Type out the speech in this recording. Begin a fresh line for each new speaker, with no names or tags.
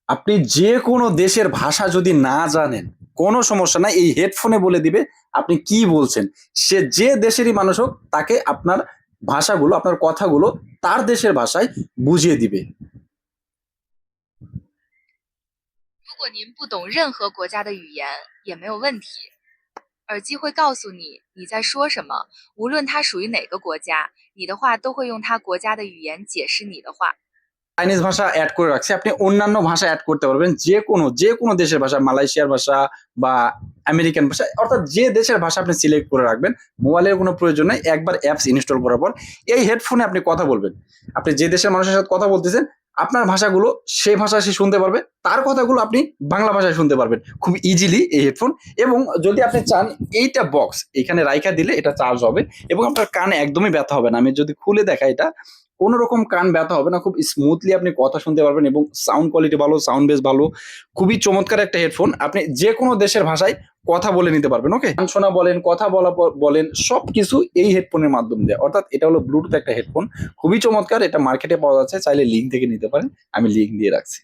আপনি যে কোনো দেশের ভাষা যদি না জানেন, কোনো সমস্যা নাই। এই হেডফোনে বলে দিবে আপনি কি বলছেন। সে যে দেশেরই মানুষ হোক তাকে আপনার ভাষাগুলো, আপনার কথাগুলো তার দেশের ভাষায় বুঝিয়ে দিবে।
如果您不懂任何国家的语言，也没有问题，耳机会告诉你你在说什么，无论它属于哪个国家，你的话都会用它国家的语言解释你的话。
চাইনিজ ভাষা এড করে রাখছি। আপনি অন্যান্য ভাষা এড করতে পারবেন। যে কোনো দেশের ভাষা, মালয়েশিয়ার ভাষা বা আমেরিকান ভাষা, অর্থাৎ যে দেশের ভাষা আপনি সিলেক্ট করে রাখবেন। মোবাইলের কোনো প্রয়োজন নাই। একবার অ্যাপস ইনস্টল করার পর এই হেডফোনে আপনি কথা বলবেন। আপনি যে দেশের মানুষের সাথে কথা বলতেছেন, আপনার ভাষাগুলো সে ভাষা সে শুনতে পারবে। তার কথাগুলো আপনি বাংলা ভাষায় শুনতে পারবেন খুব ইজিলি এই হেডফোন। এবং যদি আপনি চান এইটা বক্স এখানে রাইখা দিলে এটা চার্জ হবে এবং আপনার কানে একদমই ব্যথা হবে না। আমি যদি খুলে দেখাই এটা, কোনো রকম কান ব্যথা হবে না। খুব স্মুথলি আপনি কথা শুনতে পারবেন এবং সাউন্ড কোয়ালিটি ভালো, সাউন্ড বেস ভালো। খুবই চমৎকার একটা হেডফোন। আপনি যেকোনো দেশের ভাষায় কথা বলে নিতে পারবেন। ওকে? গান শোনা বলেন, কথা বলা বলেন, সবকিছু এই হেডফোনের মাধ্যম দিয়ে। অর্থাৎ এটা হলো ব্লুটুথ একটা হেডফোন। খুবই চমৎকার। এটা মার্কেটে পাওয়া যাচ্ছে। চাইলে লিঙ্ক থেকে নিতে পারেন। আমি লিঙ্ক দিয়ে রাখছি।